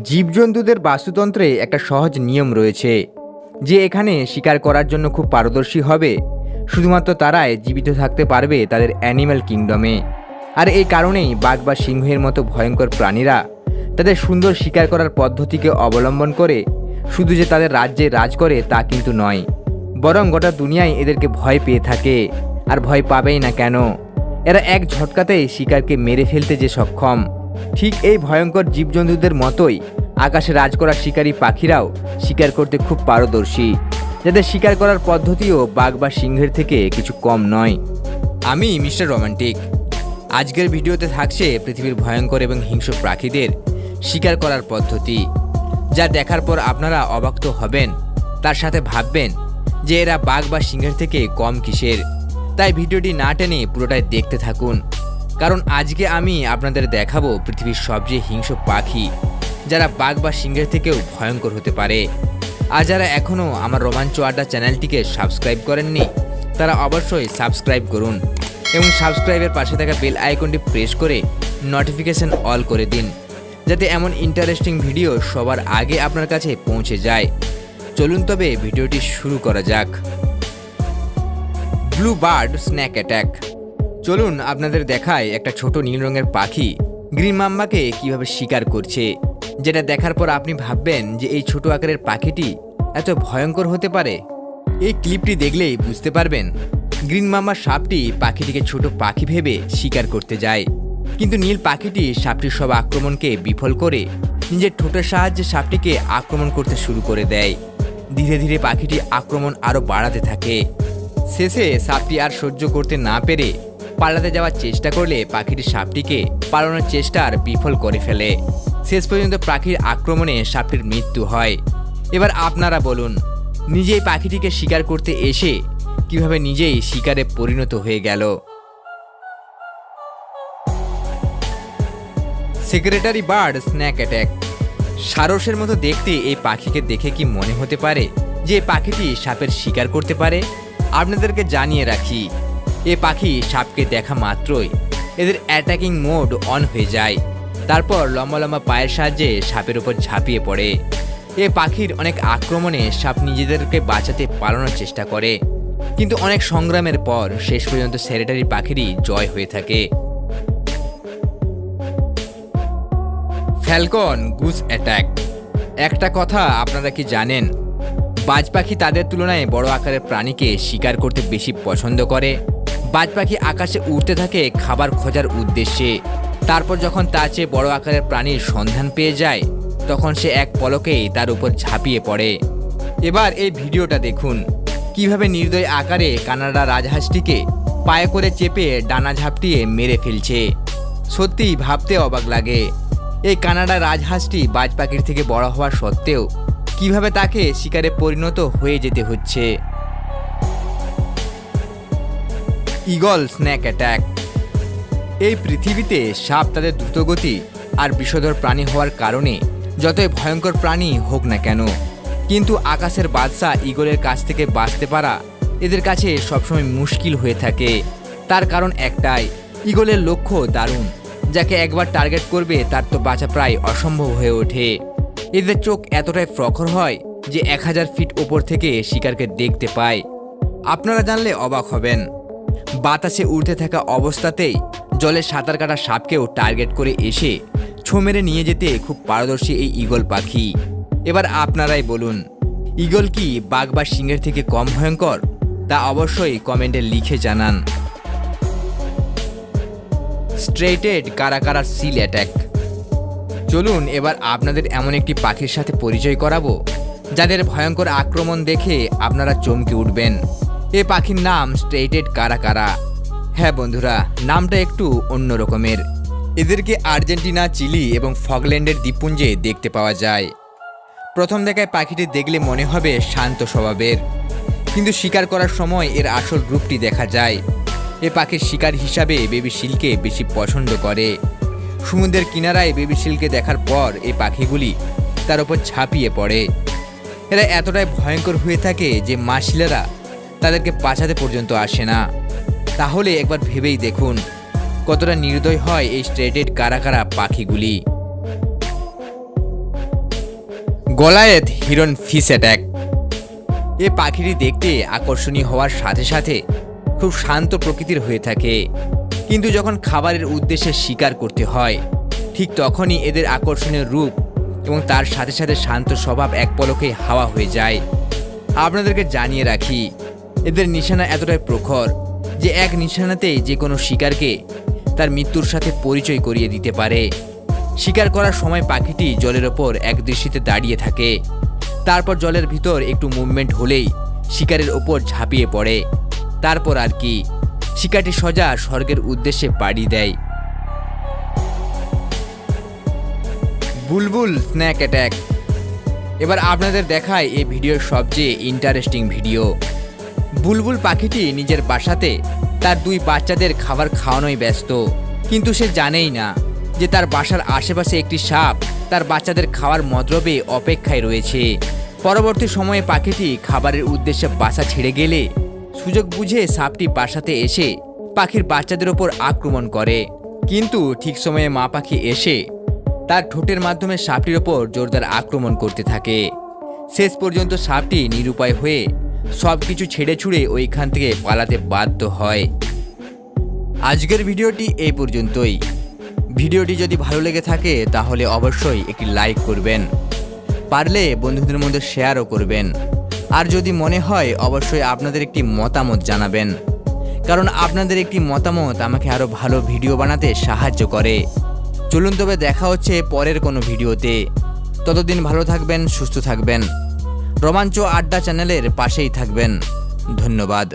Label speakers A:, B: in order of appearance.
A: জীবজন্তুদের বাস্তুতন্ত্রে একটা সহজ নিয়ম রয়েছে যে এখানে শিকার করার জন্য খুব পারদর্শী হবে শুধুমাত্র তারাই জীবিত থাকতে পারবে তাদের অ্যানিম্যাল কিংডমে। আর এই কারণেই বাঘ বা সিংহের মতো ভয়ঙ্কর প্রাণীরা তাদের সুন্দর শিকার করার পদ্ধতিকে অবলম্বন করে শুধু যে তাদের রাজ্যে রাজ করে তা কিন্তু নয়, বরং গোটা দুনিয়ায় এদেরকে ভয় পেয়ে থাকে। আর ভয় পাবেই না কেন, এরা এক ঝটকাতেই শিকারকে মেরে ফেলতে যে সক্ষম। ঠিক এই ভয়ঙ্কর জীবজন্তুদের মতোই আকাশে রাজ করা শিকারী পাখিরাও শিকার করতে খুব পারদর্শী, যাদের শিকার করার পদ্ধতিও বাঘ বা সিংহের থেকে কিছু কম নয়। আমি মিস্টার রোমান্টিক। আজকের ভিডিওতে থাকছে পৃথিবীর ভয়ঙ্কর এবং হিংস্র পাখিদের শিকার করার পদ্ধতি, যা দেখার পর আপনারা অবাক তো হবেন, তার সাথে ভাববেন যে এরা বাঘ বা সিংহের থেকে কম কিসের। তাই ভিডিওটি না টেনে পুরোটাই দেখতে থাকুন, কারণ আজকে আমি আপনাদের দেখাবো পৃথিবীর সবচেয়ে হিংস্র পাখি, যারা বাঘ বা সিংহের থেকেও ভয়ঙ্কর হতে পারে। আর যারা এখনও আমার রোমাঞ্চ আড্ডা চ্যানেলটিকে সাবস্ক্রাইব করেননি, তারা অবশ্যই সাবস্ক্রাইব করুন এবং সাবস্ক্রাইবের পাশে থাকা বেল আইকনটি প্রেস করে নোটিফিকেশন অল করে দিন, যাতে এমন ইন্টারেস্টিং ভিডিও সবার আগে আপনার কাছে পৌঁছে যায়। চলুন তবে ভিডিওটি শুরু করা যাক। Blue bird snake attack. চলুন আপনাদের দেখায় একটা ছোট নীল রঙের পাখি গ্রিন মাম্বাকে কিভাবে শিকার করছে, যেটা দেখার পর আপনি ভাববেন যে এই ছোট আকারের পাখিটি এত ভয়ঙ্কর হতে পারে। এই ক্লিপটি দেখলেই বুঝতে পারবেন গ্রিন মাম্বা সাপটি পাখিটিকে ছোট পাখি ভেবে শিকার করতে যায়, কিন্তু নীল পাখিটি সাপটির সব আক্রমণকে বিফল করে নিজের ঠোঁটের সাহায্যে সাপটিকে আক্রমণ করতে শুরু করে দেয়। ধীরে ধীরে পাখিটি আক্রমণ আরও বাড়াতে থাকে। শেষে সাপটি আর সহ্য করতে না পেরে পালাতে যাওয়ার চেষ্টা করলে পাখিটি সাপটিকে পালানোর চেষ্টা আর বিফল করে ফেলে। শেষ পর্যন্ত পাখির আক্রমণে সাপটির মৃত্যু হয়। এবার আপনারা বলুন, নিজেই পাখিটিকে শিকার করতে এসে কিভাবে নিজেই শিকারে পরিণত হয়ে গেল। Secretary bird snake attack. সারসের মতো দেখতে এই পাখিকে দেখে কি মনে হতে পারে যে এই পাখিটি সাপের শিকার করতে পারে? আপনাদেরকে জানিয়ে রাখি, এ পাখি সাপকে দেখা মাত্রই এদের অ্যাটাকিং মোড অন হয়ে যায়, তারপর লম্বা লম্বা পায়ের সাহায্যে সাপের উপর ঝাঁপিয়ে পড়ে। এ পাখির অনেক আক্রমণে সাপ নিজেদেরকে বাঁচাতে পালানোর চেষ্টা করে, কিন্তু অনেক সংগ্রামের পর শেষ পর্যন্ত সেক্রেটারি পাখিরই জয় হয়ে থাকে। Falcon goose attack. একটা কথা আপনারা কি জানেন, বাজ পাখি তাদের তুলনায় বড় আকারের প্রাণীকে শিকার করতে বেশি পছন্দ করে। বাজ পাখি আকাশে উড়তে থাকে খাবার খোঁজার উদ্দেশ্যে, তারপর যখন তার চেয়ে বড় আকারের প্রাণীর সন্ধান পেয়ে যায় তখন সে এক পলকেই তার উপর ঝাঁপিয়ে পড়ে। এবার এই ভিডিওটা দেখুন, কিভাবে নির্দয় আকারে কানাডা রাজহাঁসটিকে পায়ে করে চেপে ডানা ঝাপটিয়ে মেরে ফেলছে। সত্যিই ভাবতে অবাক লাগে, এই কানাডা রাজহাঁসটি বাজ পাখির থেকে বড় হওয়া সত্ত্বেও কিভাবে তাকে শিকারে পরিণত হয়ে যেতে হচ্ছে। Eagle snack attack. এই পৃথিবীতে সাপ তাদের দ্রুতগতি আর বিষধর প্রাণী হওয়ার কারণে যতই ভয়ঙ্কর প্রাণী হোক না কেন, কিন্তু আকাশের বাদশা ঈগলের কাছ থেকে বাঁচতে পারা এদের কাছে সবসময় মুশকিল হয়ে থাকে। তার কারণ একটাই, ঈগলের লক্ষ্য দারুণ, যাকে একবার টার্গেট করবে তার তো বাঁচা প্রায় অসম্ভব হয়ে ওঠে। এদের চোখ এতটাই প্রখর হয় যে 1000 ফিট ওপর থেকে শিকারকে দেখতে পায়। আপনারা জানলে অবাক হবেন, বাতাসে উড়তে থাকা অবস্থাতেই জলে সাঁতার কাটা সাপকেও টার্গেট করে এসে ছো মেরে নিয়ে যেতে খুব পারদর্শী এই ঈগল পাখি। এবার আপনারাই বলুন, ঈগল কি বাঘ বা সিংহের থেকে কম ভয়ঙ্কর? তা অবশ্যই কমেন্টে লিখে জানান। স্ট্রেটেড কারাকারা সিল অ্যাটাক। চলুন এবার আপনাদের এমন একটি পাখির সাথে পরিচয় করাবো যাদের ভয়ঙ্কর আক্রমণ দেখে আপনারা চমকে উঠবেন। এ পাখির নাম স্ট্রেটেড কারাকারা। হ্যাঁ বন্ধুরা, নামটা একটু অন্য রকমের। এদেরকে আর্জেন্টিনা, চিলি এবং ফকল্যান্ডের দ্বীপপুঞ্জে দেখতে পাওয়া যায়। প্রথম দেখায় পাখিটি দেখলে মনে হবে শান্ত স্বভাবের, কিন্তু শিকার করার সময় এর আসল রূপটি দেখা যায়। এ পাখির শিকার হিসাবে বেবি সিলকে বেশি পছন্দ করে। সমুদ্রের কিনারায় বেবি সিলকে দেখার পর এই পাখিগুলি তার উপর ঝাঁপিয়ে পড়ে। এরা এতটাই ভয়ঙ্কর হয়ে থাকে যে মা শিলেরা তাদেরকে বাঁচাতে পর্যন্ত আসে না। তাহলে একবার ভেবেই দেখুন কতটা নির্দয় হয় এই স্ট্রেটেড কারাকারা পাখিগুলি। গলায়েত হিরন ফিশ অ্যাটাক। এ পাখিটি দেখতে আকর্ষণীয় হওয়ার সাথে সাথে খুব শান্ত প্রকৃতির হয়ে থাকে, কিন্তু যখন খাবারের উদ্দেশ্যে শিকার করতে হয় ঠিক তখনই এদের আকর্ষণীয় রূপ এবং তার সাথে সাথে শান্ত স্বভাব এক পলকেই হাওয়া হয়ে যায়। আপনাদেরকে জানিয়ে রাখি, এদের নিশানা এতটাই প্রখর যে এক নিশানাতেই যে কোনো শিকারকে তার মৃত্যুর সাথে পরিচয় করিয়ে দিতে পারে। শিকার করার সময় পাখিটি জলের ওপর একদৃষ্টিতে দাঁড়িয়ে থাকে, তারপর জলের ভিতর একটু মুভমেন্ট হলেই শিকারের ওপর ঝাঁপিয়ে পড়ে। তারপর আর কি, শিকারটি সোজা স্বর্গের উদ্দেশ্যে পাড়ি দেয়। বুলবুল স্ন্যাক অ্যাটাক। এবার আপনাদের দেখায় এই ভিডিওর সবচেয়ে ইন্টারেস্টিং ভিডিও। বুলবুল পাখিটি নিজের বাসাতে তার 2 বাচ্চাদের খাবার খাওয়ানোয় ব্যস্ত, কিন্তু সে জানেই না যে তার বাসার আশেপাশে একটি সাপ তার বাচ্চাদের খাওয়ার মতলবে অপেক্ষায় রয়েছে। পরবর্তী সময়ে পাখিটি খাবারের উদ্দেশ্যে বাসা ছেড়ে গেলে সুযোগ বুঝে সাপটি বাসাতে এসে পাখির বাচ্চাদের ওপর আক্রমণ করে, কিন্তু ঠিক সময়ে মা পাখি এসে তার ঠোঁটের মাধ্যমে সাপটির ওপর জোরদার আক্রমণ করতে থাকে। শেষ পর্যন্ত সাপটি নিরুপায় হয়ে সব কিছু ছেড়ে ছুড়ে ওইখান থেকে পালাতে বাধ্য হয়। আজকের ভিডিওটি এই পর্যন্তই। ভিডিওটি যদি ভালো লেগে থাকে তাহলে অবশ্যই একটি লাইক করবেন, পারলে বন্ধুদের মধ্যে শেয়ারও করবেন। আর যদি মনে হয় অবশ্যই আপনাদের একটি মতামত জানাবেন, কারণ আপনাদের একটি মতামত আমাকে আরও ভালো ভিডিও বানাতে সাহায্য করে। চলুন তবে দেখা হচ্ছে পরের কোনো ভিডিওতে। ততদিন ভালো থাকবেন, সুস্থ থাকবেন, রোমাঞ্চ আড্ডা চ্যানেলের পাশেই থাকবেন। ধন্যবাদ।